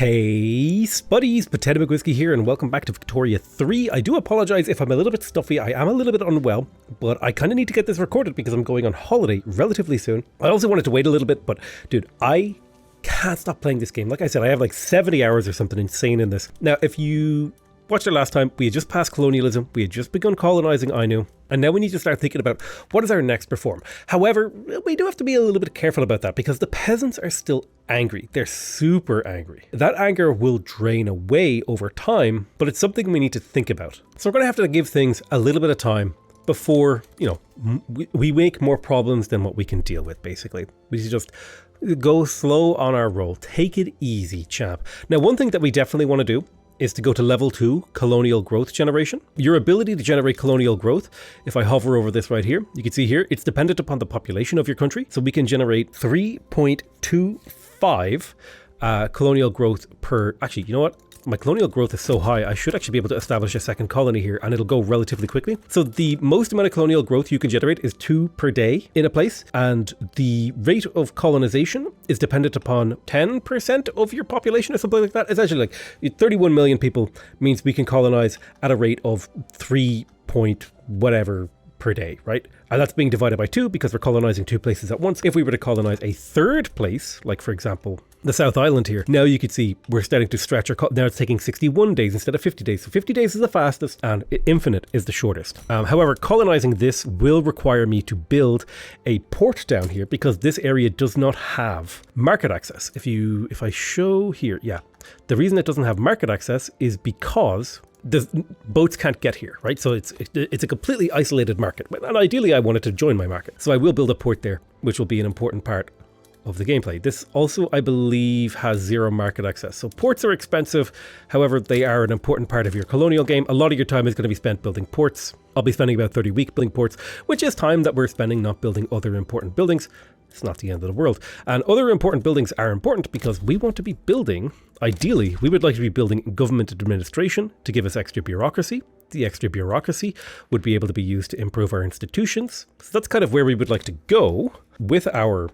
Hey Spuddies, Potato McWhiskey here and welcome back to Victoria 3. I do apologise if I'm a little bit stuffy, I am a little bit unwell, but I kind of need to get this recorded because I'm going on holiday relatively soon. I also wanted to wait a little bit, but dude, I can't stop playing this game. Like I said, I have like 70 hours or something insane in this. Now, if you watched it last time, we had just passed colonialism, we had just begun colonising Ainu, and now we need to start thinking about what is our next reform. However, we do have to be a little bit careful about that because the peasants are still angry. They're super angry. That anger will drain away over time, but it's something we need to think about. So we're going to have to give things a little bit of time before, we make more problems than what we can deal with, basically. We need to just go slow on our roll. Take it easy, chap. Now, one thing that we definitely want to do is to go to level 2, colonial growth generation. Your ability to generate colonial growth, if I hover over this right here, you can see here, it's dependent upon the population of your country. So we can generate 3.25 colonial growth per, actually, you know what? My colonial growth is so high, I should actually be able to establish a second colony here and it'll go relatively quickly. So the most amount of colonial growth you can generate is 2 per day in a place. And the rate of colonization is dependent upon 10% of your population or something like that. Essentially, like 31 million people means we can colonize at a rate of 3 point whatever per day, right? And that's being divided by 2 because we're colonizing 2 places at once. If we were to colonize a third place, like for example, the South Island here, now you can see we're starting to stretch our, now it's taking 61 days instead of 50 days. So 50 days is the fastest and infinite is the shortest. However, colonizing this will require me to build a port down here because this area does not have market access. If I show here, yeah, the reason it doesn't have market access is because the boats can't get here, right? So it's a completely isolated market. And ideally, I wanted to join my market. So I will build a port there, which will be an important part of the gameplay. This also, I believe, has 0 market access. So ports are expensive. However, they are an important part of your colonial game. A lot of your time is going to be spent building ports. I'll be spending about 30 weeks building ports, which is time that we're spending not building other important buildings. It's not the end of the world. And other important buildings are important because we want to be building, ideally, we would like to be building government administration to give us extra bureaucracy. The extra bureaucracy would be able to be used to improve our institutions. So that's kind of where we would like to go with our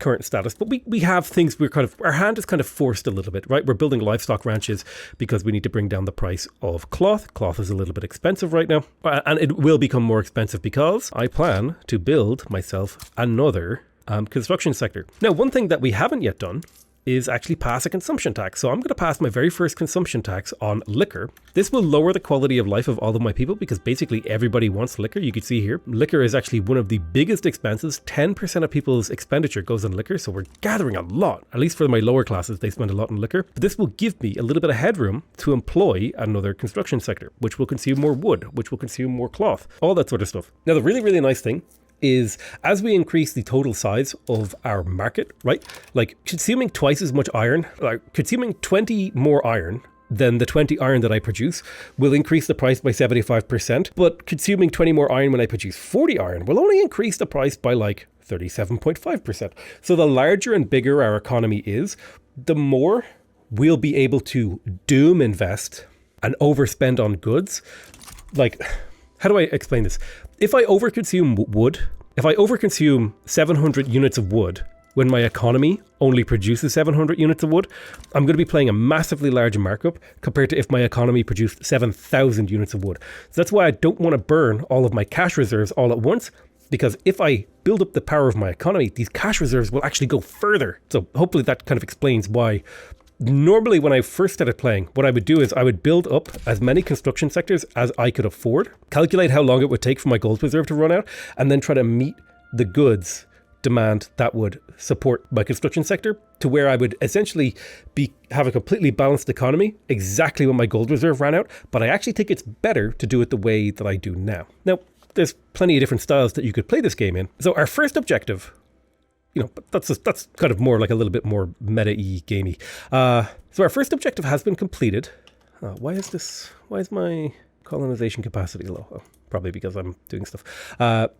current status, but we have things our hand is kind of forced a little bit, right? We're building livestock ranches because we need to bring down the price of cloth. Cloth is a little bit expensive right now, and it will become more expensive because I plan to build myself another construction sector. Now, one thing that we haven't yet done is actually pass a consumption tax. So I'm going to pass my very first consumption tax on liquor. This will lower the quality of life of all of my people because basically everybody wants liquor. You can see here, liquor is actually one of the biggest expenses. 10% of people's expenditure goes on liquor. So we're gathering a lot, at least for my lower classes, they spend a lot on liquor. But this will give me a little bit of headroom to employ another construction sector, which will consume more wood, which will consume more cloth, all that sort of stuff. Now, the really, really nice thing is as we increase the total size of our market, right? Like consuming twice as much iron, like consuming 20 more iron than the 20 iron that I produce will increase the price by 75%, but consuming 20 more iron when I produce 40 iron will only increase the price by like 37.5%. So the larger and bigger our economy is, the more we'll be able to doom invest and overspend on goods. Like, how do I explain this? If I overconsume wood, if I overconsume 700 units of wood when my economy only produces 700 units of wood, I'm going to be playing a massively large markup compared to if my economy produced 7,000 units of wood. So that's why I don't want to burn all of my cash reserves all at once, because if I build up the power of my economy, these cash reserves will actually go further. So hopefully that kind of explains why. Normally, when I first started playing, what I would do is I would build up as many construction sectors as I could afford, calculate how long it would take for my gold reserve to run out, and then try to meet the goods demand that would support my construction sector to where I would essentially have a completely balanced economy exactly when my gold reserve ran out. But I actually think it's better to do it the way that I do now. Now, there's plenty of different styles that you could play this game in. So our first objective, but that's kind of more like a little bit more meta-y gamey. So our first objective has been completed. Why is my colonization capacity low? Oh, probably because I'm doing stuff.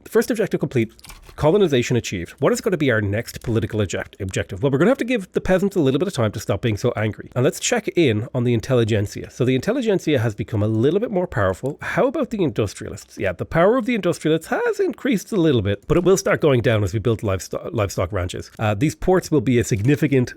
First objective complete, colonization achieved. What is going to be our next political objective? Well, we're going to have to give the peasants a little bit of time to stop being so angry. And let's check in on the intelligentsia. So the intelligentsia has become a little bit more powerful. How about the industrialists? Yeah, the power of the industrialists has increased a little bit, but it will start going down as we build livestock ranches. These ports will be a significant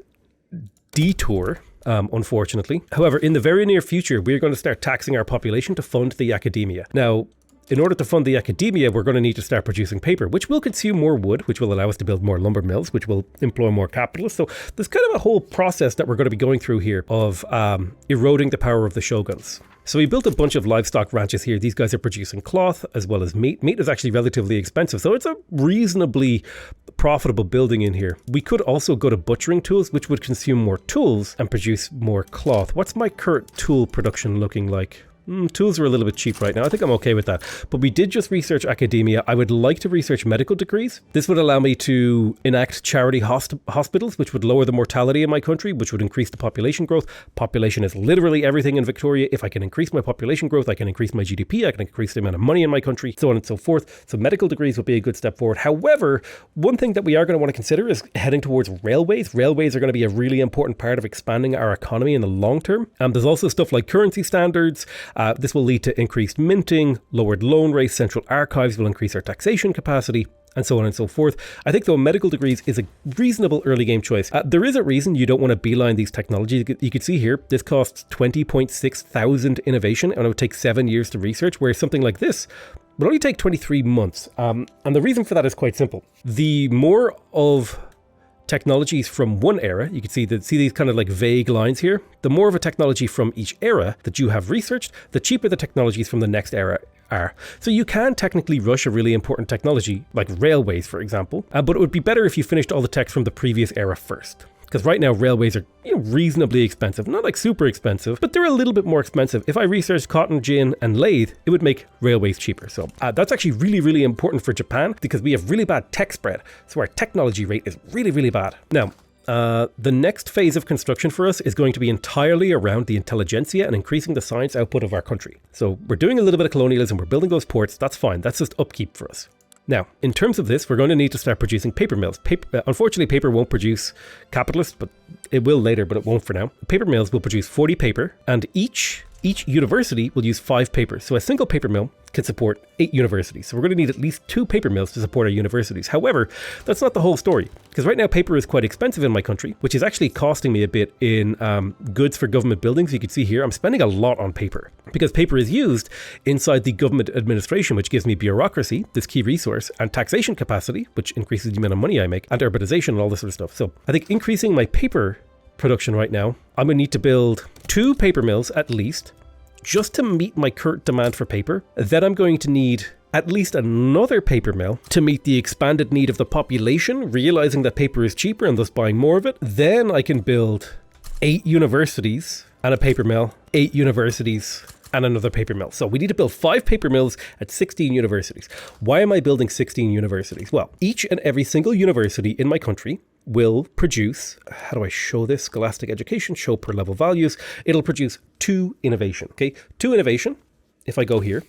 detour unfortunately. However, in the very near future, we're going to start taxing our population to fund the academia. Now, in order to fund the academia, we're going to need to start producing paper, which will consume more wood, which will allow us to build more lumber mills, which will employ more capitalists. So there's kind of a whole process that we're going to be going through here of eroding the power of the shoguns. So we built a bunch of livestock ranches here. These guys are producing cloth as well as meat. Meat is actually relatively expensive, so it's a reasonably profitable building in here. We could also go to butchering tools, which would consume more tools and produce more cloth. What's my current tool production looking like? Tools are a little bit cheap right now. I think I'm okay with that. But we did just research academia. I would like to research medical degrees. This would allow me to enact charity hospitals, which would lower the mortality in my country, which would increase the population growth. Population is literally everything in Victoria. If I can increase my population growth, I can increase my GDP, I can increase the amount of money in my country, so on and so forth. So medical degrees would be a good step forward. However, one thing that we are going to want to consider is heading towards railways. Railways are going to be a really important part of expanding our economy in the long term. There's also stuff like currency standards. This will lead to increased minting, lowered loan rates, central archives will increase our taxation capacity, and so on and so forth. I think, though, medical degrees is a reasonable early game choice. There is a reason you don't want to beeline these technologies. You can see here, this costs 20.6 thousand innovation, and it would take 7 years to research, whereas something like this would only take 23 months. And the reason for that is quite simple. The more of technologies from one era, you can see these kind of like vague lines here. The more of a technology from each era that you have researched, the cheaper the technologies from the next era are. So you can technically rush a really important technology like railways, for example, but it would be better if you finished all the tech from the previous era first. Because right now railways are reasonably expensive, not like super expensive, but they're a little bit more expensive. If I researched cotton gin and lathe, it would make railways cheaper. So that's actually really, really important for Japan because we have really bad tech spread. So our technology rate is really, really bad. Now, the next phase of construction for us is going to be entirely around the intelligentsia and increasing the science output of our country. So we're doing a little bit of colonialism, we're building those ports, that's fine, that's just upkeep for us. Now, in terms of this, we're going to need to start producing paper mills. Unfortunately, paper won't produce capitalists, but it will later, but it won't for now. Paper mills will produce 40 paper, and each university will use 5 papers. So a single paper mill can support 8 universities. So we're going to need at least 2 paper mills to support our universities. However, that's not the whole story, because right now paper is quite expensive in my country, which is actually costing me a bit in goods for government buildings. You can see here, I'm spending a lot on paper because paper is used inside the government administration, which gives me bureaucracy, this key resource, and taxation capacity, which increases the amount of money I make, and urbanization and all this sort of stuff. So I think increasing my paper production right now, I'm going to need to build 2 paper mills at least, just to meet my current demand for paper. Then I'm going to need at least another paper mill to meet the expanded need of the population, realizing that paper is cheaper and thus buying more of it. Then I can build 8 universities and a paper mill, 8 universities and another paper mill. So we need to build 5 paper mills at 16 universities. Why am I building 16 universities? Well, each and every single university in my country will produce, how do I show this? Scholastic education, show per level values. It'll produce 2 innovation, okay? 2 innovation, if I go here,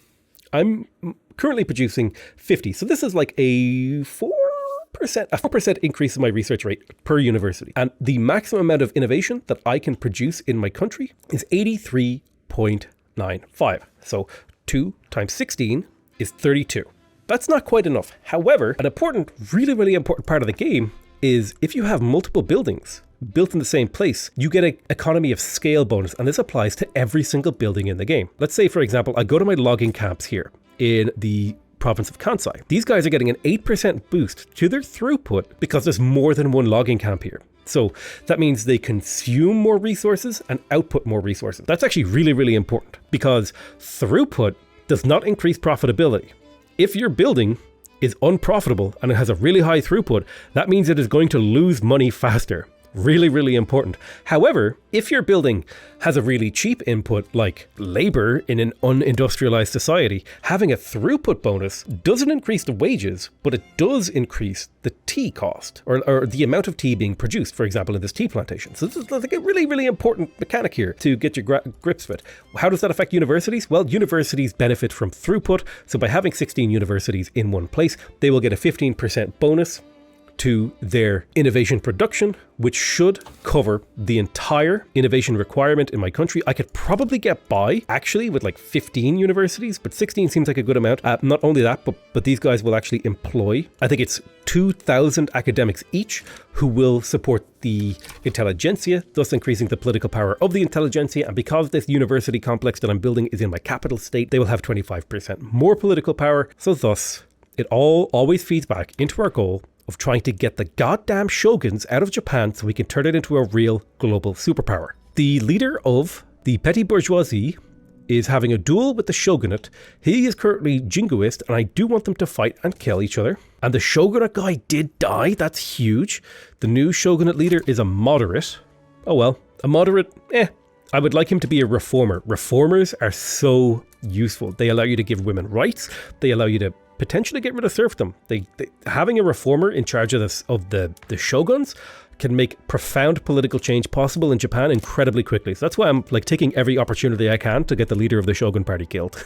I'm currently producing 50. So this is like a 4% increase in my research rate per university. And the maximum amount of innovation that I can produce in my country is 83.95. So 2 times 16 is 32. That's not quite enough. However, an important, really, really important part of the game is if you have multiple buildings built in the same place, you get an economy of scale bonus, and this applies to every single building in the game. Let's say, for example, I go to my logging camps here in the province of Kansai. These guys are getting an 8% boost to their throughput because there's more than one logging camp here. So that means they consume more resources and output more resources. That's actually really, really important because throughput does not increase profitability. If your building is unprofitable and it has a really high throughput, that means it is going to lose money faster. Really, really important. However, if your building has a really cheap input like labor in an unindustrialized society, having a throughput bonus doesn't increase the wages, but it does increase the tea cost or the amount of tea being produced, for example, in this tea plantation. So this is like a really, really important mechanic here to get your grips with it. How does that affect universities? Well, universities benefit from throughput. So by having 16 universities in one place, they will get a 15% bonus to their innovation production, which should cover the entire innovation requirement in my country. I could probably get by actually with like 15 universities, but 16 seems like a good amount. Not only that, but these guys will actually employ, I think it's 2,000 academics each who will support the intelligentsia, thus increasing the political power of the intelligentsia. And because this university complex that I'm building is in my capital state, they will have 25% more political power. So thus, it all always feeds back into our goal of trying to get the goddamn shoguns out of Japan so we can turn it into a real global superpower. The leader of the petty bourgeoisie is having a duel with the shogunate. He is currently jingoist, and I do want them to fight and kill each other. And the shogunate guy did die. That's huge. The new shogunate leader is a moderate. Oh well, a moderate, I would like him to be a reformer. Reformers are so useful. They allow you to give women rights. They allow you to potentially get rid of serfdom. Having a reformer in charge of the shoguns can make profound political change possible in Japan incredibly quickly. So that's why I'm like taking every opportunity I can to get the leader of the shogun party killed.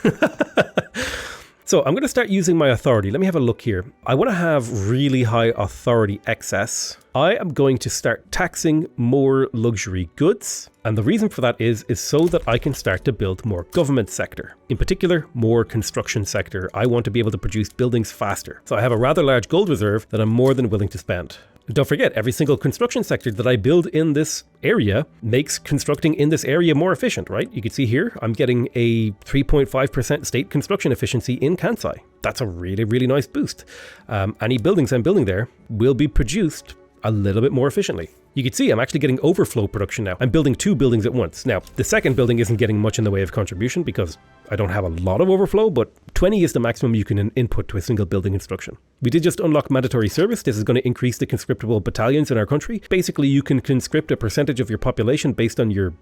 So I'm going to start using my authority. Let me have a look here. I want to have really high authority excess. I am going to start taxing more luxury goods. And the reason for that is so that I can start to build more government sector. In particular, more construction sector. I want to be able to produce buildings faster. So I have a rather large gold reserve that I'm more than willing to spend. Don't forget, every single construction sector that I build in this area makes constructing in this area more efficient, right? You can see here, I'm getting a 3.5% state construction efficiency in Kansai. That's a really, really nice boost. Any buildings I'm building there will be produced a little bit more efficiently. You can see I'm actually getting overflow production now. I'm building 2 buildings at once. Now, the second building isn't getting much in the way of contribution because I don't have a lot of overflow, but 20 is the maximum you can input to a single building instruction. We did just unlock mandatory service. This is going to increase the conscriptable battalions in our country. Basically, you can conscript a percentage of your population based on your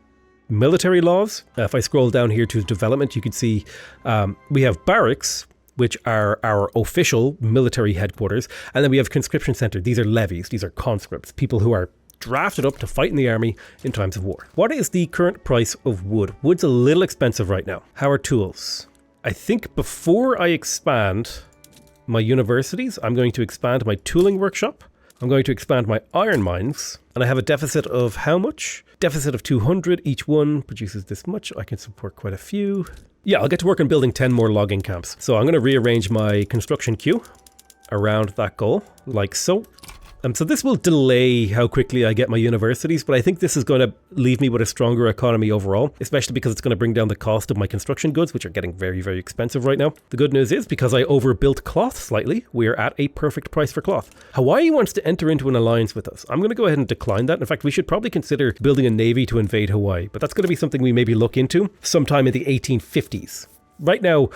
military laws. If I scroll down here to development, you can see we have barracks, which are our official military headquarters. And then we have conscription center. These are levies. These are conscripts, people who are drafted up to fight in the army in times of war. What is the current price of wood? Wood's a little expensive right now. How are tools? I think before I expand my universities, I'm going to expand my tooling workshop. I'm going to expand my iron mines. And I have a deficit of how much? Deficit of 200. Each one produces this much. I can support quite a few. Yeah, I'll get to work on building 10 more logging camps. So I'm going to rearrange my construction queue around that goal, like so. So this will delay how quickly I get my universities, but I think this is going to leave me with a stronger economy overall, especially because it's going to bring down the cost of my construction goods, which are getting very, very expensive right now. The good news is, because I overbuilt cloth slightly, we're at a perfect price for cloth. Hawaii wants to enter into an alliance with us. I'm going to go ahead and decline that. In fact, we should probably consider building a navy to invade Hawaii, but that's going to be something we maybe look into sometime in the 1850s. Right now,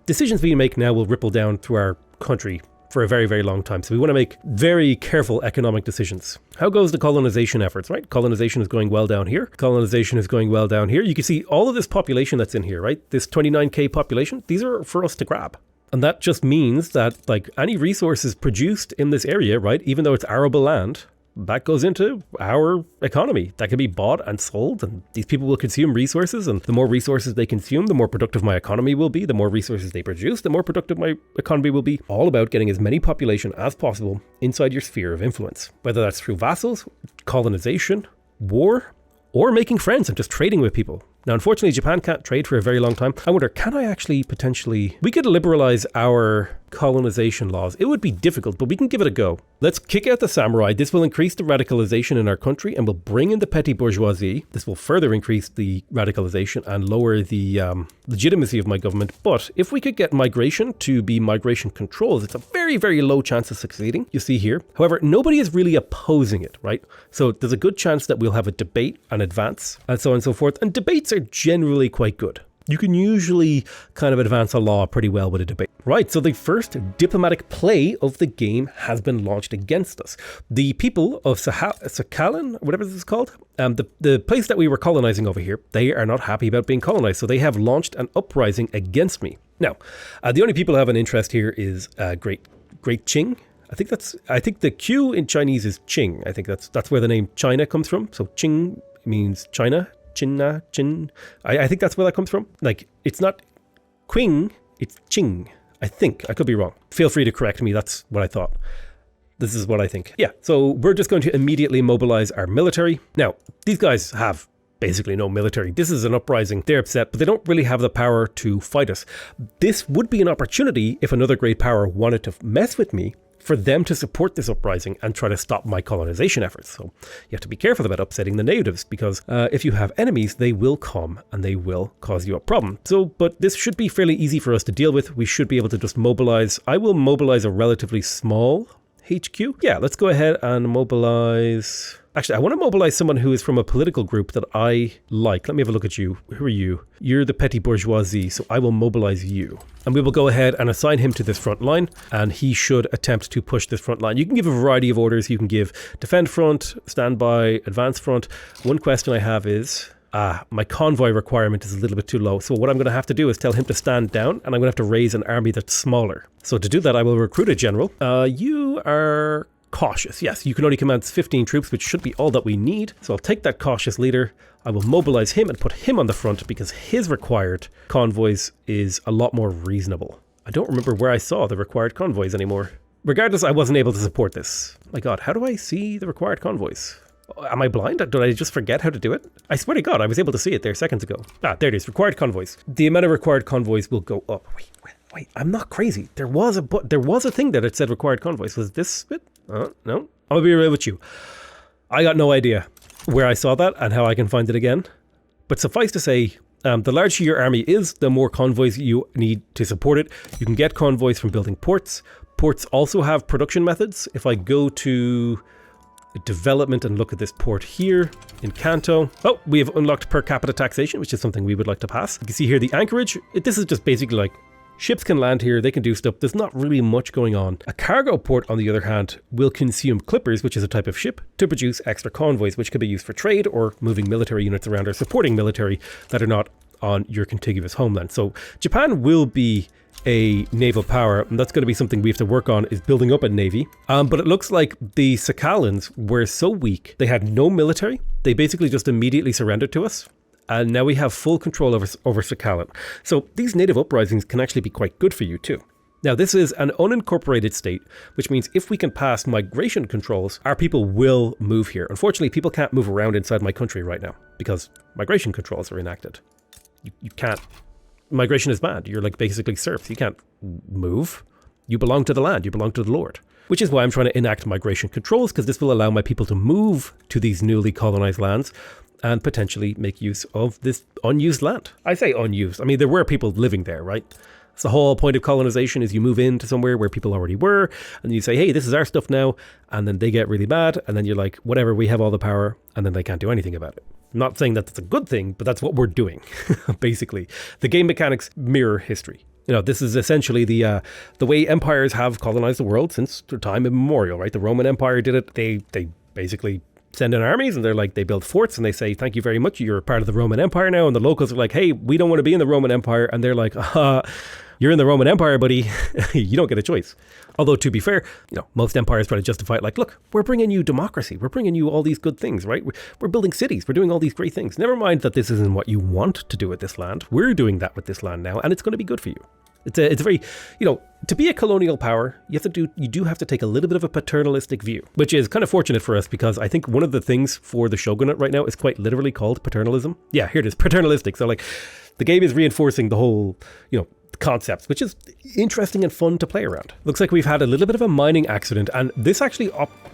decisions we make now will ripple down through our country for a very, very long time. So we want to make very careful economic decisions. How goes the colonization efforts, right? Colonization is going well down here. Colonization is going well down here. You can see all of this population that's in here, right? This 29K population, these are for us to grab. And that just means that like any resources produced in this area, right? Even though it's arable land, that goes into our economy. That can be bought and sold, and these people will consume resources, and the more resources they consume, the more productive my economy will be. The more resources they produce, the more productive my economy will be. All about getting as many population as possible inside your sphere of influence, whether that's through vassals, colonization, war, or making friends and just trading with people. Now, unfortunately, Japan can't trade for a very long time. I wonder, can I actually potentially... We could liberalize our colonization laws. It would be difficult, but we can give it a go. Let's kick out the samurai. This will increase the radicalization in our country and will bring in the petty bourgeoisie. This will further increase the radicalization and lower the legitimacy of my government. But if we could get migration to be migration controls, it's a very, very low chance of succeeding. You see here. However, nobody is really opposing it, right? So there's a good chance that we'll have a debate and advance and so on and so forth. And debates are generally quite good. You can usually kind of advance a law pretty well with a debate. Right, so the first diplomatic play of the game has been launched against us. The people of Sakhalin, whatever this is called, the place that we were colonizing over here, they are not happy about being colonized, so they have launched an uprising against me. Now, the only people who have an interest here is Great Qing. I think the Q in Chinese is Qing. I think that's where the name China comes from. So Qing means China. Chin. I think that's where that comes from. Like, it's not Qing, it's Qing. I think. I could be wrong. Feel free to correct me. That's what I thought. This is what I think. Yeah, so we're just going to immediately mobilize our military. Now, these guys have basically no military. This is an uprising. They're upset, but they don't really have the power to fight us. This would be an opportunity if another great power wanted to mess with me, for them to support this uprising and try to stop my colonization efforts. So you have to be careful about upsetting the natives, because if you have enemies, they will come and they will cause you a problem. So, but this should be fairly easy for us to deal with. We should be able to just mobilize. I will mobilize a relatively small HQ. Yeah, let's go ahead and mobilize. Actually, I want to mobilize someone who is from a political group that I like. Let me have a look at you. Who are you? You're the petty bourgeoisie, so I will mobilize you. And we will go ahead and assign him to this front line, and he should attempt to push this front line. You can give a variety of orders. You can give defend front, stand by, advance front. One question I have is, my convoy requirement is a little bit too low. So what I'm going to have to do is tell him to stand down, and I'm going to have to raise an army that's smaller. So to do that, I will recruit a general. You are cautious. Yes, you can only command 15 troops, which should be all that we need. So I'll take that cautious leader. I will mobilize him and put him on the front, because his required convoys is a lot more reasonable. I don't remember where I saw the required convoys anymore. Regardless, I wasn't able to support this. My God, how do I see the required convoys? Am I blind? Did I just forget how to do it? I swear to God, I was able to see it there seconds ago. There it is, required convoys. The amount of required convoys will go up. Wait, I'm not crazy. There was a thing that it said required convoys. Was this it? No. I'll be real with you. I got no idea where I saw that and how I can find it again. But suffice to say, the larger your army is, the more convoys you need to support it. You can get convoys from building ports. Ports also have production methods. If I go to development and look at this port here in Kanto. Oh, we have unlocked per capita taxation, which is something we would like to pass. You can see here the anchorage. This is just basically like ships can land here, they can do stuff. There's not really much going on. A cargo port, on the other hand, will consume clippers, which is a type of ship, to produce extra convoys, which could be used for trade or moving military units around or supporting military that are not on your contiguous homeland. So Japan will be a naval power, and that's going to be something we have to work on, is building up a navy. But it looks like the Sakhalins were so weak, they had no military. They basically just immediately surrendered to us. And now we have full control over Sakhalin. So these native uprisings can actually be quite good for you too. Now, this is an unincorporated state, which means if we can pass migration controls, our people will move here. Unfortunately, people can't move around inside my country right now because migration controls are enacted. You can't. Migration is bad. You're like basically serfs. You can't move. You belong to the land. You belong to the Lord. Which is why I'm trying to enact migration controls, because this will allow my people to move to these newly colonized lands and potentially make use of this unused land. I say unused. I mean, there were people living there, right? So the whole point of colonization is you move into somewhere where people already were, and you say, hey, this is our stuff now, and then they get really mad, and then you're like, whatever, we have all the power, and then they can't do anything about it. I'm not saying that that's a good thing, but that's what we're doing, basically. The game mechanics mirror history. You know, this is essentially the way empires have colonized the world since time immemorial, right? The Roman Empire did it. They basically send in armies, and they're like, they build forts, and they say, thank you very much, you're part of the Roman Empire now. And the locals are like, hey, we don't want to be in the Roman Empire. And they're like, you're in the Roman Empire, buddy. You don't get a choice. Although, to be fair, you know, most empires try to justify it like, look, we're bringing you democracy. We're bringing you all these good things, right? We're building cities. We're doing all these great things. Never mind that this isn't what you want to do with this land. We're doing that with this land now, and it's going to be good for you. It's a very, you know, to be a colonial power, you do have to take a little bit of a paternalistic view, which is kind of fortunate for us, because I think one of the things for the shogunate right now is quite literally called paternalism. Yeah, here it is, paternalistic. So like, the game is reinforcing the whole, you know, concepts, which is interesting and fun to play around. Looks like we've had a little bit of a mining accident, and this actually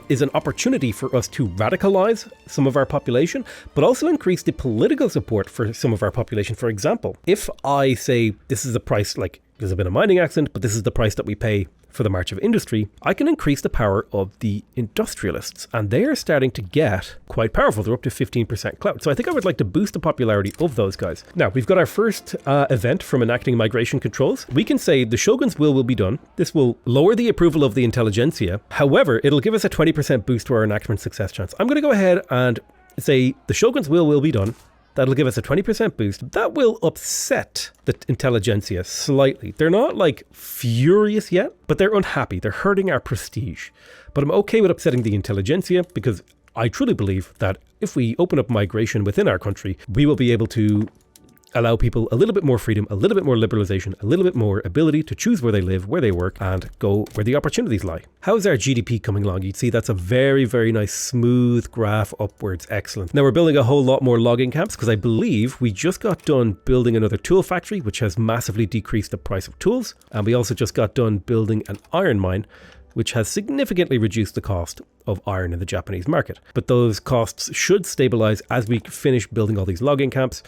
is an opportunity for us to radicalize some of our population, but also increase the political support for some of our population. For example, if I say this is the price, like there's been a mining accident, but this is the price that we pay for the march of industry, I can increase the power of the industrialists, and they are starting to get quite powerful. They're up to 15% clout. So I think I would like to boost the popularity of those guys. Now, we've got our first event from enacting migration controls. We can say the Shogun's will be done. This will lower the approval of the intelligentsia. However, it'll give us a 20% boost to our enactment success chance. I'm going to go ahead and say the Shogun's will be done. That'll give us a 20% boost. That will upset the intelligentsia slightly. They're not like furious yet, but they're unhappy. They're hurting our prestige. But I'm okay with upsetting the intelligentsia, because I truly believe that if we open up migration within our country, we will be able to allow people a little bit more freedom, a little bit more liberalization, a little bit more ability to choose where they live, where they work, and go where the opportunities lie. How is our GDP coming along? You'd see that's a very, very nice smooth graph upwards. Excellent. Now we're building a whole lot more logging camps because I believe we just got done building another tool factory, which has massively decreased the price of tools. And we also just got done building an iron mine, which has significantly reduced the cost of iron in the Japanese market. But those costs should stabilize as we finish building all these logging camps,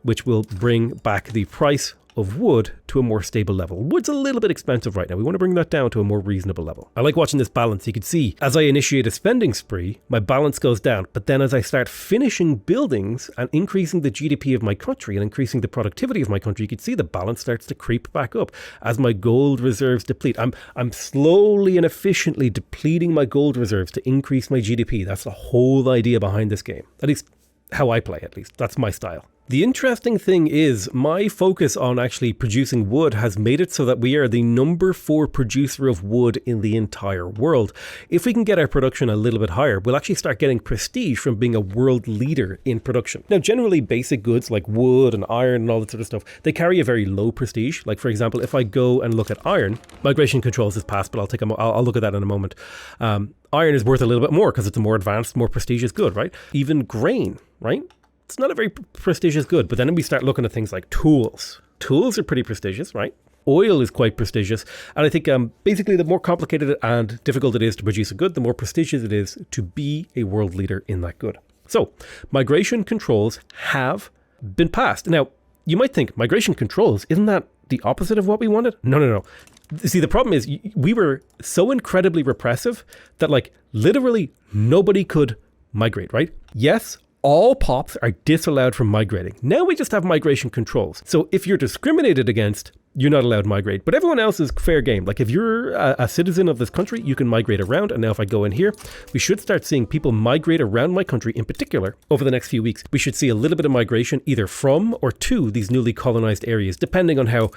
which will bring back the price of wood to a more stable level. Wood's a little bit expensive right now. We want to bring that down to a more reasonable level. I like watching this balance. You can see as I initiate a spending spree, my balance goes down. But then as I start finishing buildings and increasing the GDP of my country and increasing the productivity of my country, you can see the balance starts to creep back up as my gold reserves deplete. I'm slowly and efficiently depleting my gold reserves to increase my GDP. That's the whole idea behind this game. At least how I play, at least. That's my style. The interesting thing is my focus on actually producing wood has made it so that we are the number 4 producer of wood in the entire world. If we can get our production a little bit higher, we'll actually start getting prestige from being a world leader in production. Now, generally basic goods like wood and iron and all that sort of stuff, they carry a very low prestige. Like for example, if I go and look at iron, migration controls is passed, but I'll look at that in a moment. Iron is worth a little bit more because it's a more advanced, more prestigious good, right? Even grain, right? It's not a very prestigious good, but then we start looking at things like tools. Tools are pretty prestigious, right? Oil is quite prestigious. And I think basically the more complicated and difficult it is to produce a good, the more prestigious it is to be a world leader in that good. So migration controls have been passed. Now, you might think migration controls, isn't that the opposite of what we wanted? No. See, the problem is we were so incredibly repressive that like literally nobody could migrate, right? Yes, all pops are disallowed from migrating. Now we just have migration controls. So if you're discriminated against, you're not allowed to migrate. But everyone else is fair game. Like if you're a citizen of this country, you can migrate around. And now if I go in here, we should start seeing people migrate around my country in particular over the next few weeks. We should see a little bit of migration either from or to these newly colonized areas, depending on how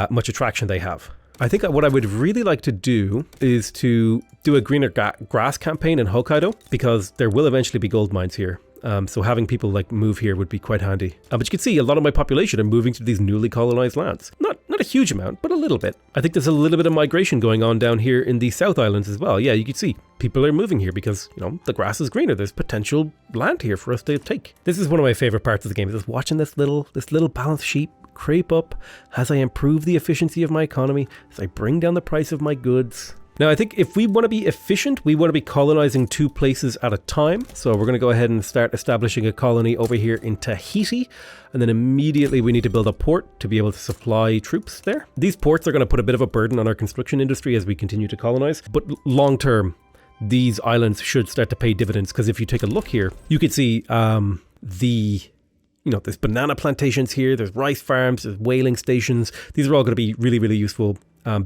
much attraction they have. I think what I would really like to do is to do a greener grass campaign in Hokkaido, because there will eventually be gold mines here. So having people like move here would be quite handy. But you can see a lot of my population are moving to these newly colonized lands. Not a huge amount, but a little bit. I think there's a little bit of migration going on down here in the South Islands as well. Yeah, you can see people are moving here because, you know, the grass is greener. There's potential land here for us to take. This is one of my favorite parts of the game, is just watching this little balance sheet creep up as I improve the efficiency of my economy, as I bring down the price of my goods. Now, I think if we want to be efficient, we want to be colonizing 2 places at a time. So we're going to go ahead and start establishing a colony over here in Tahiti. And then immediately we need to build a port to be able to supply troops there. These ports are going to put a bit of a burden on our construction industry as we continue to colonize. But long term, these islands should start to pay dividends. Because if you take a look here, you can see there's banana plantations here, there's rice farms, there's whaling stations. These are all going to be really, really useful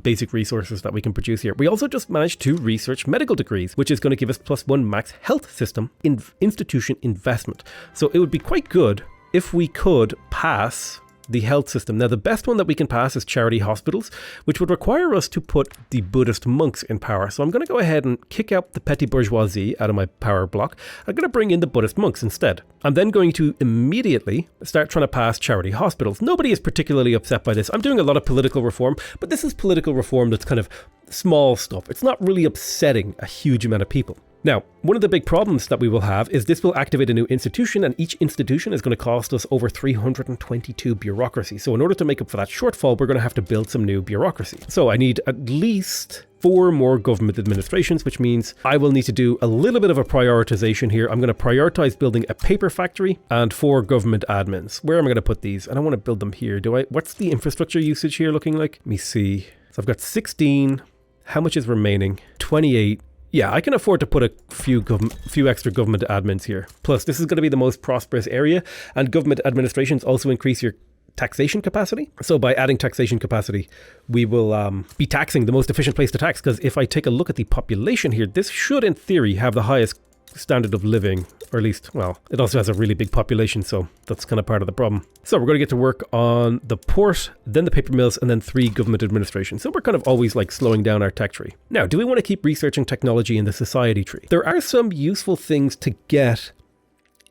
basic resources that we can produce here. We also just managed to research medical degrees, which is going to give us +1 max health system institution investment. So it would be quite good if we could pass the health system. Now, the best one that we can pass is charity hospitals, which would require us to put the Buddhist monks in power. So I'm going to go ahead and kick out the petty bourgeoisie out of my power block. I'm going to bring in the Buddhist monks instead. I'm then going to immediately start trying to pass charity hospitals. Nobody is particularly upset by this. I'm doing a lot of political reform, but this is political reform that's kind of small stuff. It's not really upsetting a huge amount of people. Now, one of the big problems that we will have is this will activate a new institution, and each institution is going to cost us over 322 bureaucracy. So in order to make up for that shortfall, we're going to have to build some new bureaucracy. So I need at least 4 more government administrations, which means I will need to do a little bit of a prioritization here. I'm going to prioritize building a paper factory and 4 government admins. Where am I going to put these? I don't want to build them here, do I? What's the infrastructure usage here looking like? Let me see. So I've got 16. How much is remaining? 28. Yeah, I can afford to put a few extra government admins here. Plus, this is going to be the most prosperous area, and government administrations also increase your taxation capacity. So by adding taxation capacity, we will be taxing the most efficient place to tax, because if I take a look at the population here, this should, in theory, have the highest standard of living, or at least, well, it also has a really big population, so that's kind of part of the problem. So we're going to get to work on the port, then the paper mills, and then 3 government administrations. So we're kind of always like slowing down our tech tree. Now, do we want to keep researching technology in the society tree? There are some useful things to get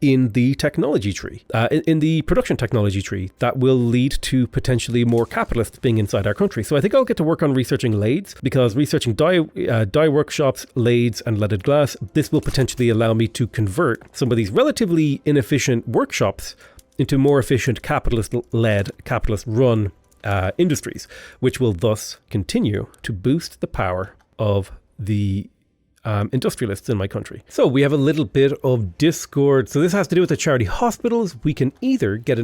in the technology tree, in the production technology tree, that will lead to potentially more capitalists being inside our country. So I think I'll get to work on researching lathes, because researching die workshops, lathes and leaded glass, this will potentially allow me to convert some of these relatively inefficient workshops into more efficient capitalist-led, capitalist-run industries, which will thus continue to boost the power of the industrialists in my country. So we have a little bit of discord. So this has to do with the charity hospitals. We can either get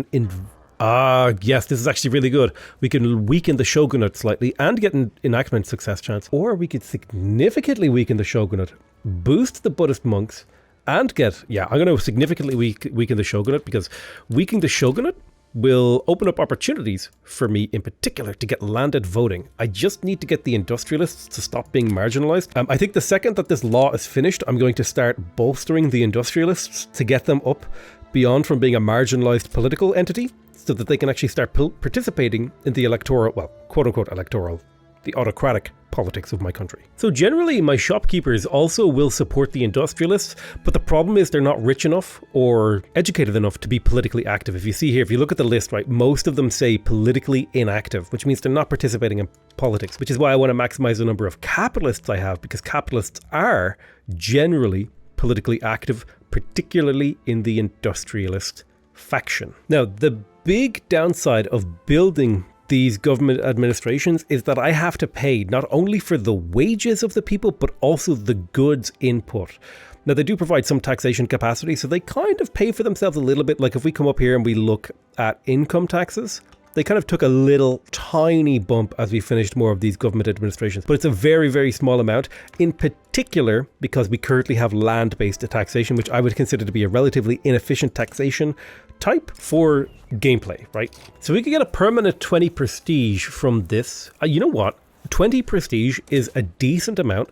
yes, this is actually really good. We can weaken the shogunate slightly and get an enactment success chance, or we could significantly weaken the shogunate, boost the Buddhist monks, and I'm going to significantly weaken the shogunate, because weakening the shogunate will open up opportunities for me in particular to get landed voting. I just need to get the industrialists to stop being marginalized. I think the second that this law is finished, I'm going to start bolstering the industrialists to get them up beyond from being a marginalized political entity, so that they can actually start participating in the electoral, well, quote unquote electoral, the autocratic politics of my country. So generally, my shopkeepers also will support the industrialists, but the problem is they're not rich enough or educated enough to be politically active. If you see here, if you look at the list, right, most of them say politically inactive, which means they're not participating in politics, which is why I want to maximize the number of capitalists I have, because capitalists are generally politically active, particularly in the industrialist faction. Now, the big downside of building these government administrations is that I have to pay not only for the wages of the people, but also the goods input. Now, they do provide some taxation capacity, so they kind of pay for themselves a little bit. Like if we come up here and we look at income taxes, they kind of took a little tiny bump as we finished more of these government administrations, but it's a very, very small amount, in particular because we currently have land-based taxation, which I would consider to be a relatively inefficient taxation type for gameplay, right? So we could get a permanent 20 prestige from this. You know what? 20 prestige is a decent amount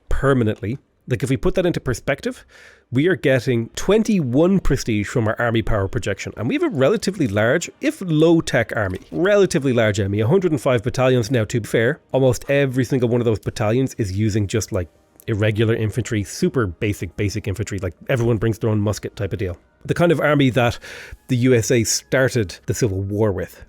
permanently. Like if we put that into perspective, we are getting 21 prestige from our army power projection. And we have a relatively large, if low-tech army, relatively large army, 105 battalions. Now, to be fair, almost every single one of those battalions is using just like irregular infantry, super basic infantry, like everyone brings their own musket type of deal. The kind of army that the USA started the Civil War with,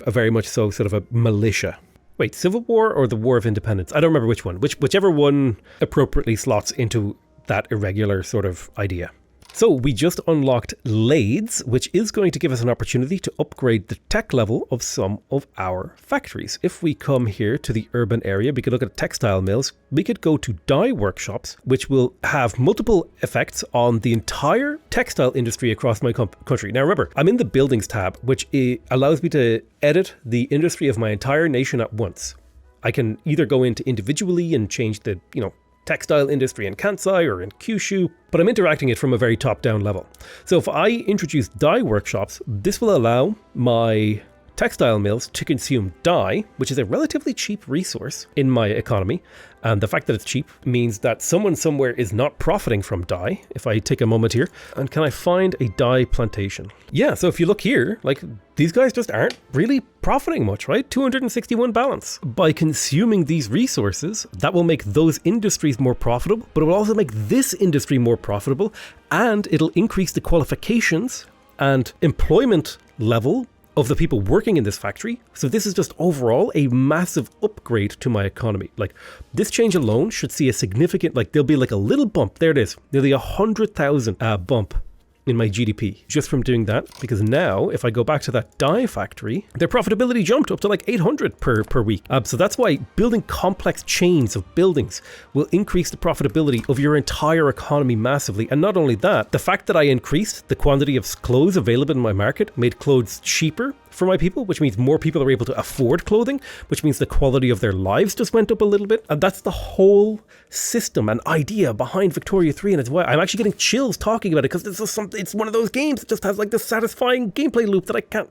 a very much so sort of a militia. Wait, Civil War or the War of Independence? I don't remember which one. Whichever one appropriately slots into that irregular sort of idea. So we just unlocked lathes, which is going to give us an opportunity to upgrade the tech level of some of our factories. If we come here to the urban area, we could look at textile mills. We could go to dye workshops, which will have multiple effects on the entire textile industry across my country. Now remember, I'm in the buildings tab, which allows me to edit the industry of my entire nation at once. I can either go into individually and change the, textile industry in Kansai or in Kyushu, but I'm interacting it from a very top-down level. So if I introduce dye workshops, this will allow my textile mills to consume dye, which is a relatively cheap resource in my economy. And the fact that it's cheap means that someone somewhere is not profiting from dye. If I take a moment here, and can I find a dye plantation? Yeah, so if you look here, like these guys just aren't really profiting much, right? 261 balance. By consuming these resources, that will make those industries more profitable, but it will also make this industry more profitable, and it'll increase the qualifications and employment level of the people working in this factory. So this is just overall a massive upgrade to my economy. Like this change alone should see a significant, there'll be like a little bump. There it is, nearly 100,000 bump in my GDP just from doing that, because now if I go back to that dye factory, their profitability jumped up to like 800 per week. So that's why building complex chains of buildings will increase the profitability of your entire economy massively. And not only that, the fact that I increased the quantity of clothes available in my market made clothes cheaper for my people, which means more people are able to afford clothing, which means the quality of their lives just went up a little bit. And that's the whole system and idea behind Victoria 3, and it's why I'm actually getting chills talking about it, because it's one of those games that just has like this satisfying gameplay loop that I can't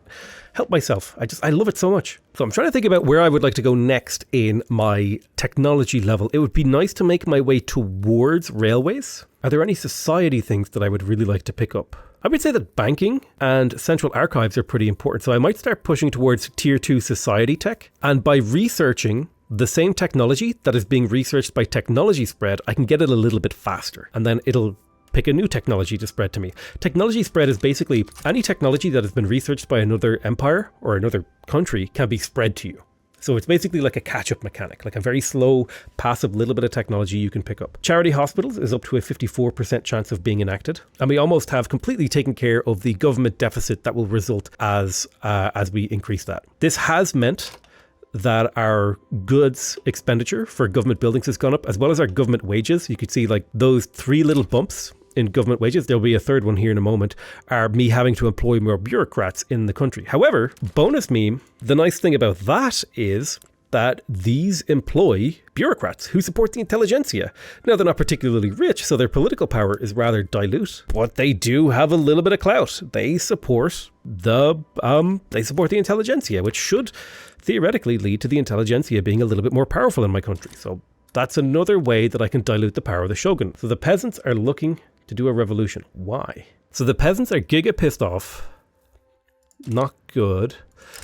help myself. I love it so much. So I'm trying to think about where I would like to go next in my technology level. It would be nice to make my way towards railways. Are there any society things that I would really like to pick up? I would say that banking and central archives are pretty important. So I might start pushing towards tier 2 society tech. And by researching the same technology that is being researched by Technology Spread, I can get it a little bit faster. And then it'll pick a new technology to spread to me. Technology spread is basically any technology that has been researched by another empire or another country can be spread to you. So it's basically like a catch-up mechanic, like a very slow, passive little bit of technology you can pick up. Charity hospitals is up to a 54% chance of being enacted. And we almost have completely taken care of the government deficit that will result as we increase that. This has meant that our goods expenditure for government buildings has gone up, as well as our government wages. You could see like those 3 little bumps in government wages, there'll be a third one here in a moment, are me having to employ more bureaucrats in the country. However, bonus meme, the nice thing about that is that these employ bureaucrats who support the intelligentsia. Now, they're not particularly rich, so their political power is rather dilute, but they do have a little bit of clout. They support the intelligentsia, which should theoretically lead to the intelligentsia being a little bit more powerful in my country. So that's another way that I can dilute the power of the shogun. So the peasants are looking to do a revolution. Why? So the peasants are giga pissed off. Not good.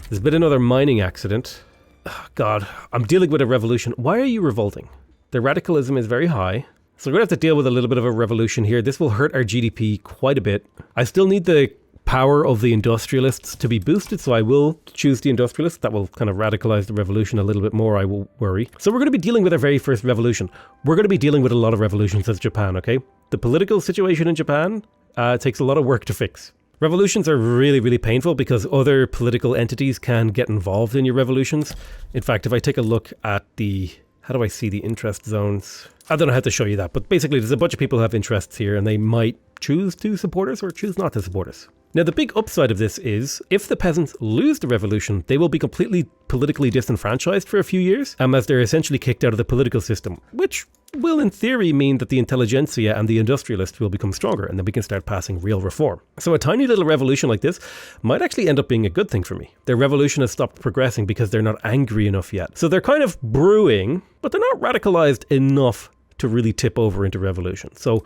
There's been another mining accident. Oh, God, I'm dealing with a revolution. Why are you revolting? Their radicalism is very high. So we're going to have to deal with a little bit of a revolution here. This will hurt our GDP quite a bit. I still need the power of the industrialists to be boosted, so I will choose the industrialists. That will kind of radicalize the revolution a little bit more, I will worry. So we're going to be dealing with our very first revolution. We're going to be dealing with a lot of revolutions as Japan, okay? The political situation in Japan takes a lot of work to fix. Revolutions are really, really painful because other political entities can get involved in your revolutions. In fact, if I take a look at how do I see the interest zones? I don't know how to show you that, but basically there's a bunch of people who have interests here and they might choose to support us or choose not to support us. Now, the big upside of this is if the peasants lose the revolution, they will be completely politically disenfranchised for a few years, as they're essentially kicked out of the political system, which will in theory mean that the intelligentsia and the industrialists will become stronger, and then we can start passing real reform. So a tiny little revolution like this might actually end up being a good thing for me. Their revolution has stopped progressing because they're not angry enough yet. So they're kind of brewing, but they're not radicalized enough to really tip over into revolution. So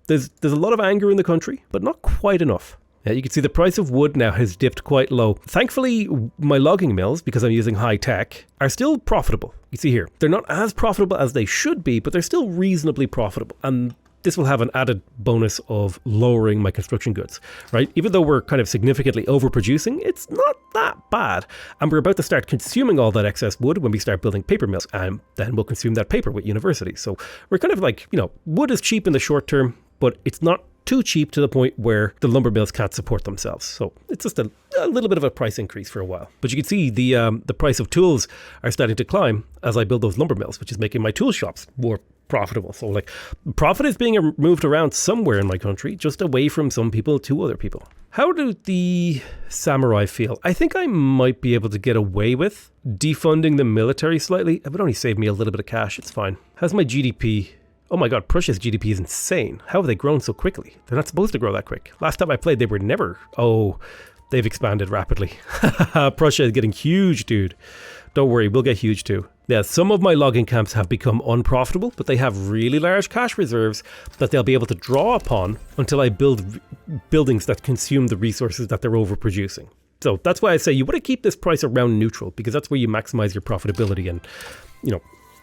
there's a lot of anger in the country, but not quite enough. You can see the price of wood now has dipped quite low. Thankfully, my logging mills, because I'm using high tech, are still profitable. You see here, they're not as profitable as they should be, but they're still reasonably profitable. And this will have an added bonus of lowering my construction goods, right? Even though we're kind of significantly overproducing, it's not that bad. And we're about to start consuming all that excess wood when we start building paper mills. And then we'll consume that paper with universities. So we're kind of like, wood is cheap in the short term, but it's not too cheap to the point where the lumber mills can't support themselves. So it's just a little bit of a price increase for a while. But you can see the price of tools are starting to climb as I build those lumber mills, which is making my tool shops more profitable. So like profit is being moved around somewhere in my country, just away from some people to other people. How do the samurai feel? I think I might be able to get away with defunding the military slightly. It would only save me a little bit of cash. It's fine. How's my GDP? Oh my God, Prussia's GDP is insane. How have they grown so quickly? They're not supposed to grow that quick. Last time I played, they were never. Oh, they've expanded rapidly. Prussia is getting huge, dude. Don't worry, we'll get huge too. Yeah, some of my logging camps have become unprofitable, but they have really large cash reserves that they'll be able to draw upon until I build buildings that consume the resources that they're overproducing. So that's why I say you want to keep this price around neutral, because that's where you maximize your profitability and,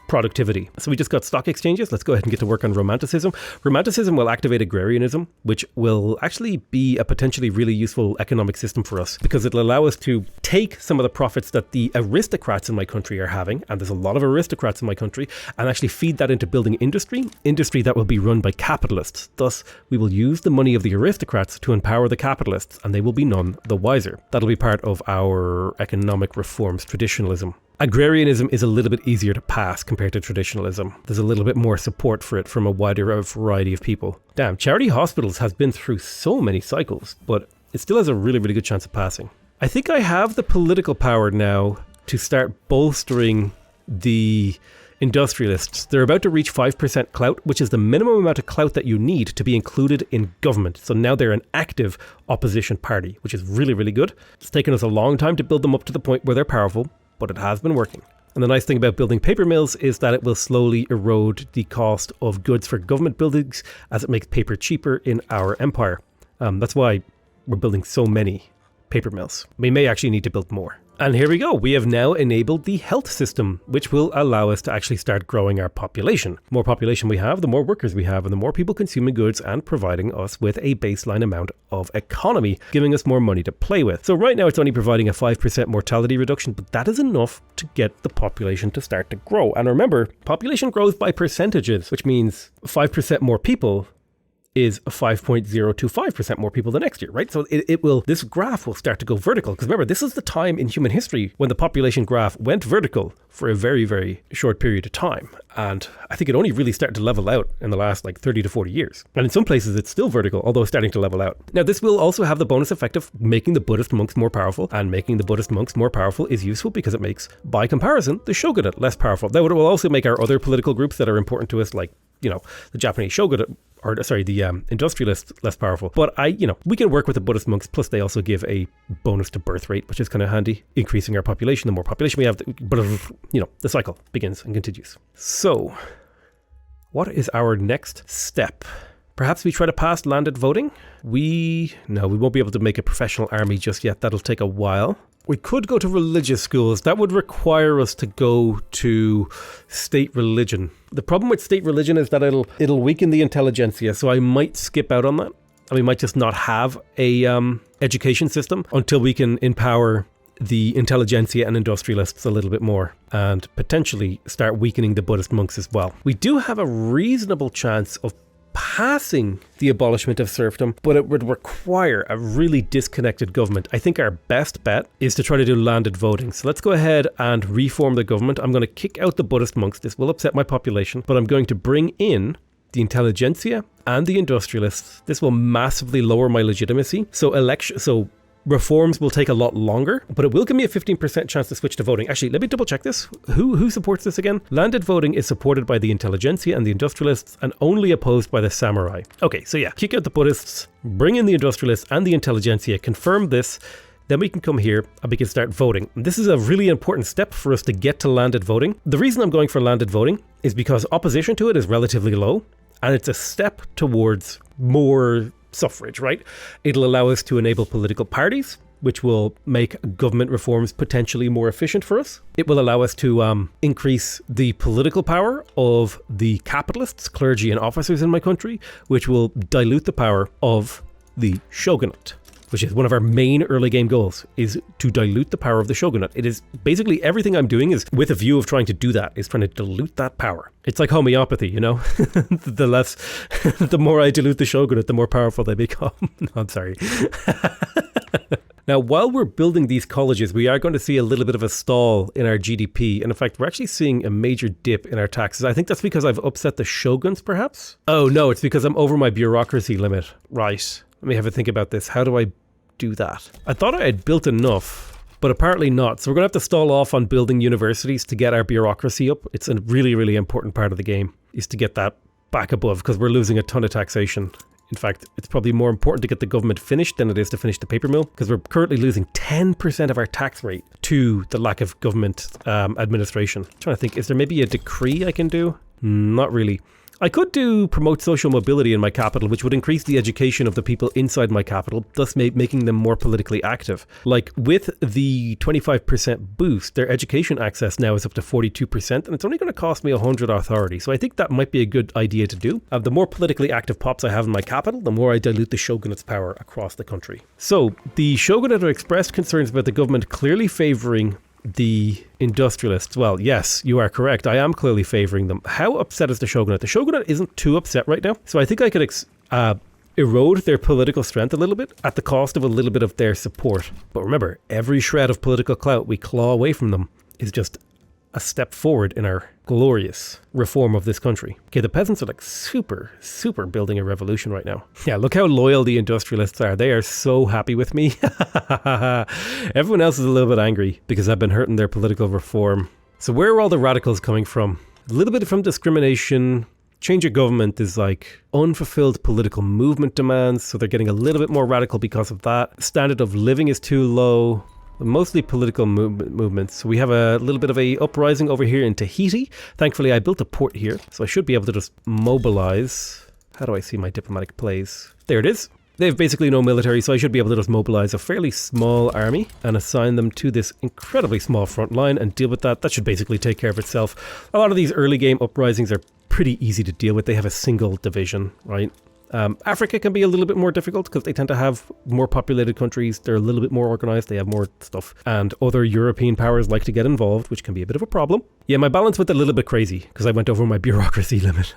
productivity. So we just got stock exchanges. Let's go ahead and get to work on romanticism. Romanticism will activate agrarianism, which will actually be a potentially really useful economic system for us because it'll allow us to take some of the profits that the aristocrats in my country are having, and there's a lot of aristocrats in my country, and actually feed that into building industry that will be run by capitalists. Thus, we will use the money of the aristocrats to empower the capitalists, and they will be none the wiser. That'll be part of our economic reforms, traditionalism. Agrarianism is a little bit easier to pass compared to traditionalism. There's a little bit more support for it from a wider variety of people. Damn, charity hospitals has been through so many cycles, but it still has a really, really good chance of passing. I think I have the political power now to start bolstering the industrialists. They're about to reach 5% clout, which is the minimum amount of clout that you need to be included in government. So now they're an active opposition party, which is really, really good. It's taken us a long time to build them up to the point where they're powerful, but it has been working. And the nice thing about building paper mills is that it will slowly erode the cost of goods for government buildings as it makes paper cheaper in our empire. That's why we're building so many paper mills. We may actually need to build more. And here we go. We have now enabled the health system, which will allow us to actually start growing our population. The more population we have, the more workers we have, and the more people consuming goods and providing us with a baseline amount of economy, giving us more money to play with. So right now it's only providing a 5% mortality reduction, but that is enough to get the population to start to grow. And remember, population grows by percentages, which means 5% more people is 5.025% more people the next year, right? So this graph will start to go vertical. Because remember, this is the time in human history when the population graph went vertical for a very, very short period of time. And I think it only really started to level out in the last 30 to 40 years. And in some places, it's still vertical, although it's starting to level out. Now, this will also have the bonus effect of making the Buddhist monks more powerful. And making the Buddhist monks more powerful is useful because it makes, by comparison, the shogunate less powerful. That will also make our other political groups that are important to us, like, the Japanese shogunate, the industrialists, less powerful. But we can work with the Buddhist monks, plus they also give a bonus to birth rate, which is kind of handy, increasing our population. The more population we have, the cycle begins and continues. So, what is our next step? Perhaps we try to pass landed voting? We won't be able to make a professional army just yet. That'll take a while. We could go to religious schools. That would require us to go to state religion. The problem with state religion is that it'll weaken the intelligentsia, so I might skip out on that. And we might just not have a education system until we can empower the intelligentsia and industrialists a little bit more and potentially start weakening the Buddhist monks as well. We do have a reasonable chance of passing the abolishment of serfdom, but it would require a really disconnected government. I think our best bet is to try to do landed voting. So let's go ahead and reform the government. I'm going to kick out the Buddhist monks. This will upset my population, but I'm going to bring in the intelligentsia and the industrialists. This will massively lower my legitimacy. So reforms will take a lot longer, but it will give me a 15% chance to switch to voting. Actually, let me double check this. Who supports this again? Landed voting is supported by the intelligentsia and the industrialists and only opposed by the samurai. Okay, so yeah, kick out the Buddhists, bring in the industrialists and the intelligentsia, confirm this, then we can come here and we can start voting. This is a really important step for us to get to landed voting. The reason I'm going for landed voting is because opposition to it is relatively low, and it's a step towards more suffrage, right? It'll allow us to enable political parties, which will make government reforms potentially more efficient for us. It will allow us to increase the political power of the capitalists, clergy and officers in my country, which will dilute the power of the shogunate, which is one of our main early game goals, is to dilute the power of the shogunate. It is basically everything I'm doing is with a view of trying to do that, is trying to dilute that power. It's like homeopathy, the more I dilute the shogunate, the more powerful they become. I'm sorry. Now, while we're building these colleges, we are going to see a little bit of a stall in our GDP. And in fact, we're actually seeing a major dip in our taxes. I think that's because I've upset the shoguns, perhaps? Oh, no, it's because I'm over my bureaucracy limit. Right. Let me have a think about this. How do I do that? I thought I had built enough, but apparently not. So we're going to have to stall off on building universities to get our bureaucracy up. It's a really, really important part of the game, is to get that back above, because we're losing a ton of taxation. In fact, it's probably more important to get the government finished than it is to finish the paper mill, because we're currently losing 10% of our tax rate to the lack of government administration. I'm trying to think, is there maybe a decree I can do? Not really. I could do promote social mobility in my capital, which would increase the education of the people inside my capital, thus making them more politically active. Like with the 25% boost, their education access now is up to 42%, and it's only going to cost me 100 authority. So I think that might be a good idea to do. The more politically active pops I have in my capital, the more I dilute the shogunate's power across the country. So the shogunate have expressed concerns about the government clearly favouring the industrialists. Well, yes, you are correct. I am clearly favouring them. How upset is the shogunate? The shogunate isn't too upset right now. So I think I could erode their political strength a little bit at the cost of a little bit of their support. But remember, every shred of political clout we claw away from them is just a step forward in our glorious reform of this country. Okay, the peasants are like super building a revolution right now. Yeah, look how loyal the industrialists are. They are so happy with me. Everyone else is a little bit angry because I've been hurting their political reform. So where are all the radicals coming from? A little bit from discrimination. Change of government is like unfulfilled political movement demands, so they're getting a little bit more radical because of that. Standard of living is too low. Mostly political movements. So we have a little bit of a uprising over here in Tahiti. Thankfully, I built a port here, so I should be able to just mobilize. How do I see my diplomatic plays? There it is. They have basically no military, so I should be able to just mobilize a fairly small army and assign them to this incredibly small front line and deal with that. That should basically take care of itself. A lot of these early game uprisings are pretty easy to deal with. They have a single division, right? Africa can be a little bit more difficult because they tend to have more populated countries. They're a little bit more organized. They have more stuff. And other European powers like to get involved, which can be a bit of a problem. Yeah, my balance went a little bit crazy because I went over my bureaucracy limit.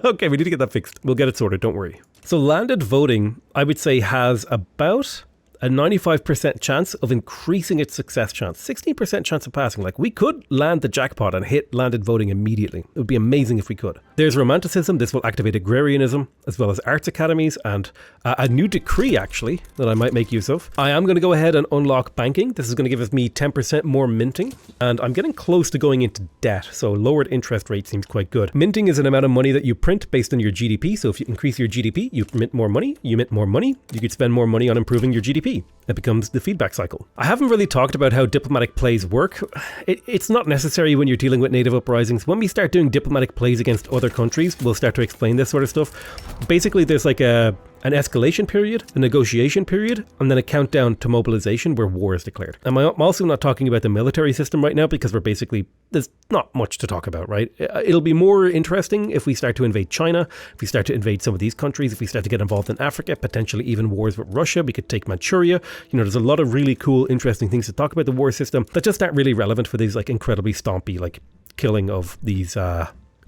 Okay, we need to get that fixed. We'll get it sorted, don't worry. So landed voting, I would say, has about a 95% chance of increasing its success chance, 16% chance of passing. Like, we could land the jackpot and hit landed voting immediately. It would be amazing if we could. There's romanticism. This will activate agrarianism, as well as arts academies, and a new decree, actually, that I might make use of. I am going to go ahead and unlock banking. This is going to give me 10% more minting, and I'm getting close to going into debt, so lowered interest rate seems quite good. Minting is an amount of money that you print based on your GDP, so if you increase your GDP, you mint more money, you could spend more money on improving your GDP. It becomes the feedback cycle. I haven't really talked about how diplomatic plays work. It's not necessary when you're dealing with native uprisings. When we start doing diplomatic plays against other countries, we'll start to explain this sort of stuff. Basically, there's like an escalation period, a negotiation period, and then a countdown to mobilization where war is declared. And I'm also not talking about the military system right now because there's not much to talk about, right? It'll be more interesting if we start to invade China, if we start to invade some of these countries, if we start to get involved in Africa, potentially even wars with Russia. We could take Manchuria. There's a lot of really cool, interesting things to talk about the war system that just aren't really relevant for these like incredibly stompy, like killing of these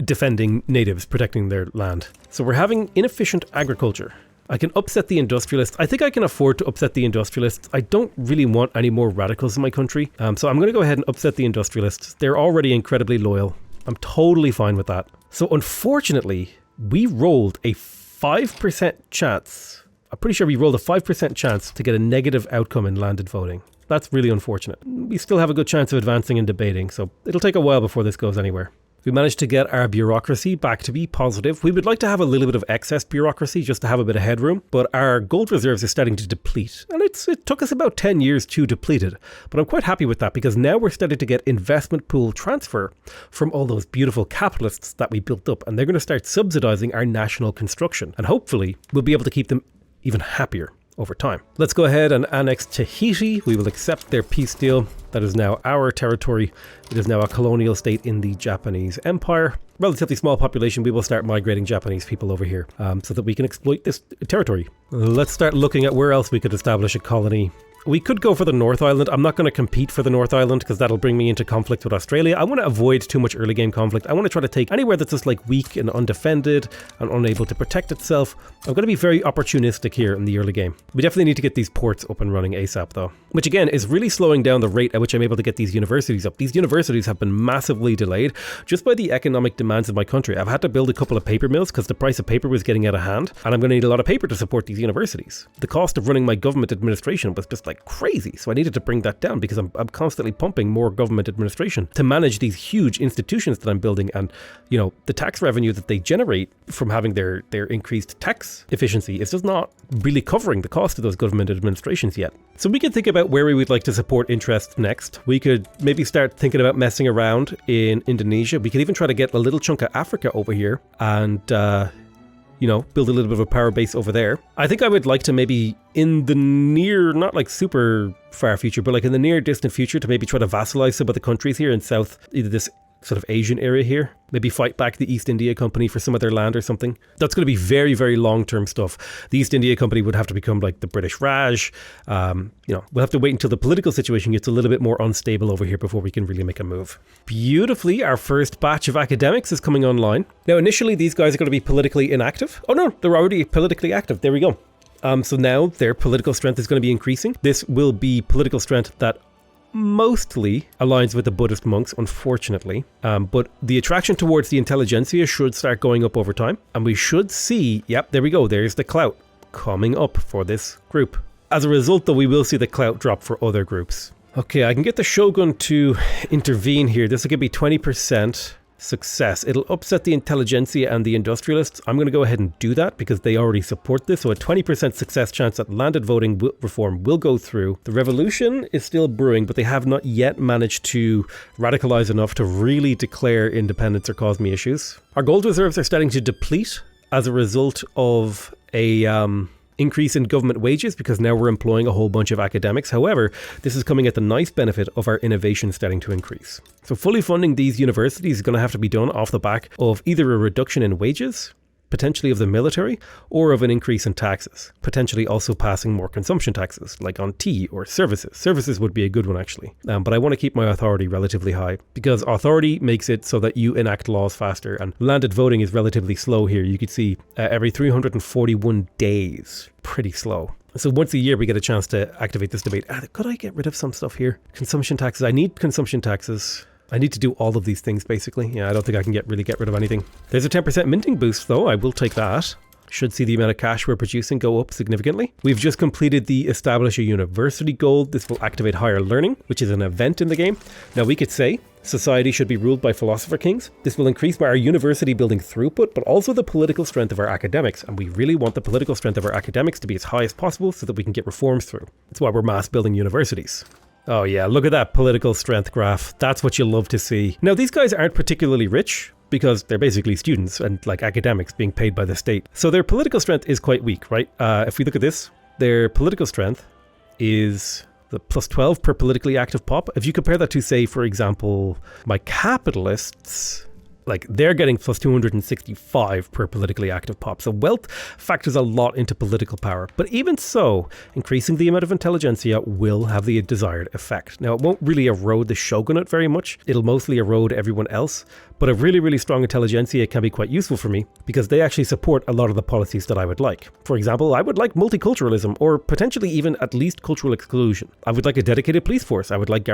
defending natives, protecting their land. So we're having inefficient agriculture. I can upset the industrialists. I think I can afford to upset the industrialists. I don't really want any more radicals in my country. So I'm going to go ahead and upset the industrialists. They're already incredibly loyal. I'm totally fine with that. So unfortunately, we rolled a 5% chance. I'm pretty sure we rolled a 5% chance to get a negative outcome in landed voting. That's really unfortunate. We still have a good chance of advancing and debating, so it'll take a while before this goes anywhere. We managed to get our bureaucracy back to be positive. We would like to have a little bit of excess bureaucracy just to have a bit of headroom, but our gold reserves are starting to deplete. And it took us about 10 years to deplete it. But I'm quite happy with that because now we're starting to get investment pool transfer from all those beautiful capitalists that we built up. And they're going to start subsidizing our national construction. And hopefully we'll be able to keep them even happier over time. Let's go ahead and annex Tahiti. We will accept their peace deal. That is now our territory. It is now a colonial state in the Japanese Empire. Relatively small population. We will start migrating Japanese people over here so that we can exploit this territory. Let's start looking at where else we could establish a colony. We could go for the North Island. I'm not going to compete for the North Island because that'll bring me into conflict with Australia. I want to avoid too much early game conflict. I want to try to take anywhere that's just like weak and undefended and unable to protect itself. I'm going to be very opportunistic here in the early game. We definitely need to get these ports up and running ASAP though, which again is really slowing down the rate at which I'm able to get these universities up. These universities have been massively delayed just by the economic demands of my country. I've had to build a couple of paper mills because the price of paper was getting out of hand, and I'm going to need a lot of paper to support these universities. The cost of running my government administration was just like crazy, so I needed to bring that down because I'm constantly pumping more government administration to manage these huge institutions that I'm building, and the tax revenue that they generate from having their increased tax efficiency is just not really covering the cost of those government administrations yet. So we could think about where we would like to support interest next. We could maybe start thinking about messing around in Indonesia. We could even try to get a little chunk of Africa over here and build a little bit of a power base over there. I think I would like to maybe in the near, not like super far future, but like in the near distant future to maybe try to vassalize some of the countries here in South, either this sort of Asian area here. Maybe fight back the East India Company for some of their land or something. That's going to be very, very long-term stuff. The East India Company would have to become like the British Raj. We'll have to wait until the political situation gets a little bit more unstable over here before we can really make a move. Beautifully, our first batch of academics is coming online. Now, initially, these guys are going to be politically inactive. Oh no, they're already politically active. There we go. So now their political strength is going to be increasing. This will be political strength that mostly aligns with the Buddhist monks, unfortunately. But the attraction towards the intelligentsia should start going up over time. And we should see, yep, there we go. There's the clout coming up for this group. As a result, though, we will see the clout drop for other groups. Okay, I can get the Shogun to intervene here. This will be 20% success. It'll upset the intelligentsia and the industrialists. I'm going to go ahead and do that because they already support this. So a 20% success chance that landed voting reform will go through. The revolution is still brewing, but they have not yet managed to radicalize enough to really declare independence or cause me issues. Our gold reserves are starting to deplete as a result of a increase in government wages because now we're employing a whole bunch of academics. However, this is coming at the nice benefit of our innovation starting to increase. So fully funding these universities is going to have to be done off the back of either a reduction in wages, potentially of the military, or of an increase in taxes, potentially also passing more consumption taxes, like on tea or services. Services would be a good one, actually. But I want to keep my authority relatively high because authority makes it so that you enact laws faster, and landed voting is relatively slow here. You could see every 341 days, pretty slow. So once a year we get a chance to activate this debate. Could I get rid of some stuff here? Consumption taxes. I need consumption taxes. I need to do all of these things, basically. Yeah, I don't think I can really get rid of anything. There's a 10% minting boost, though. I will take that. Should see the amount of cash we're producing go up significantly. We've just completed the Establish a University goal. This will activate higher learning, which is an event in the game. Now, we could say society should be ruled by philosopher kings. This will increase our university building throughput, but also the political strength of our academics. And we really want the political strength of our academics to be as high as possible so that we can get reforms through. That's why we're mass building universities. Oh yeah, look at that political strength graph. That's what you love to see. Now, these guys aren't particularly rich because they're basically students and like academics being paid by the state. So their political strength is quite weak, right? If we look at this, their political strength is the plus 12 per politically active pop. If you compare that to, say, for example, my capitalists, like they're getting plus 265 per politically active pop. So wealth factors a lot into political power. But even so, increasing the amount of intelligentsia will have the desired effect. Now, it won't really erode the shogunate very much. It'll mostly erode everyone else. But a really, really strong intelligentsia can be quite useful for me because they actually support a lot of the policies that I would like. For example, I would like multiculturalism or potentially even at least cultural exclusion. I would like a dedicated police force. I would like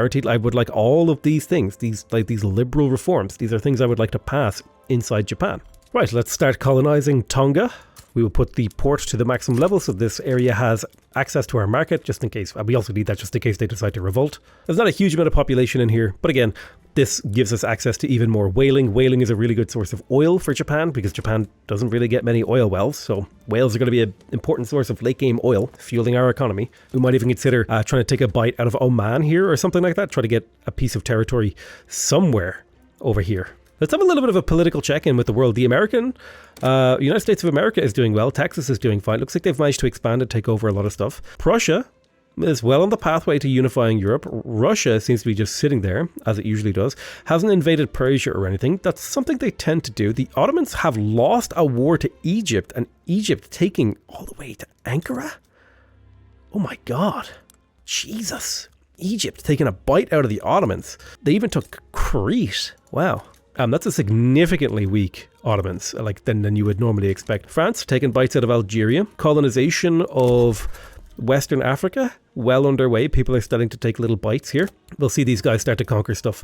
all of these things, these liberal reforms. These are things I would like to pass inside Japan. Right, let's start colonizing Tonga. We will put the port to the maximum level so this area has access to our market just in case. We also need that just in case they decide to revolt. There's not a huge amount of population in here, but again, this gives us access to even more whaling. Whaling is a really good source of oil for Japan because Japan doesn't really get many oil wells. So whales are going to be an important source of late game oil fueling our economy. We might even consider trying to take a bite out of Oman here or something like that. Try to get a piece of territory somewhere over here. Let's have a little bit of a political check-in with the world. The United States of America is doing well. Texas is doing fine. Looks like they've managed to expand and take over a lot of stuff. Prussia is well on the pathway to unifying Europe. Russia seems to be just sitting there, as it usually does. Hasn't invaded Persia or anything. That's something they tend to do. The Ottomans have lost a war to Egypt, and Egypt taking all the way to Ankara? Oh my God. Jesus. Egypt taking a bite out of the Ottomans. They even took Crete. Wow. That's a significantly weak Ottomans, than you would normally expect. France taking bites out of Algeria. Colonization of Western Africa, well underway. People are starting to take little bites here. We'll see these guys start to conquer stuff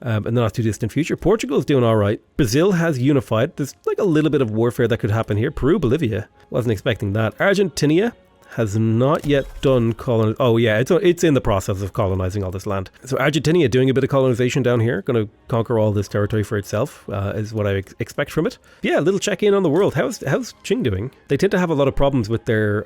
in the not too distant future. Portugal is doing all right. Brazil has unified. There's like a little bit of warfare that could happen here. Peru, Bolivia, wasn't expecting that. Argentina has not yet done colonization. Oh yeah, it's in the process of colonizing all this land. So Argentina doing a bit of colonization down here, going to conquer all this territory for itself, is what I expect from it. Yeah, a little check-in on the world. How's Qing doing? They tend to have a lot of problems with their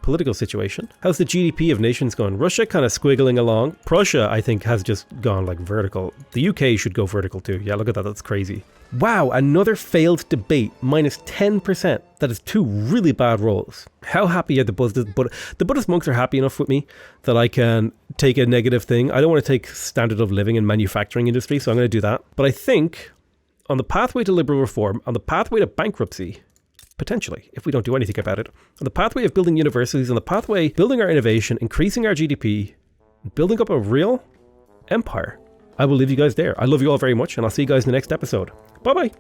political situation. How's the GDP of nations going? Russia kind of squiggling along. Prussia, I think, has just gone vertical. The UK should go vertical too. Yeah, look at that. That's crazy. Wow, another failed debate, minus 10%. That is two really bad rolls. How happy are the Buddhist monks are happy enough with me that I can take a negative thing. I don't want to take standard of living in manufacturing industry, so I'm going to do that. But I think on the pathway to liberal reform, on the pathway to bankruptcy, potentially, if we don't do anything about it, on the pathway of building universities, on the pathway building our innovation, increasing our GDP, building up a real empire, I will leave you guys there. I love you all very much, and I'll see you guys in the next episode. Bye-bye.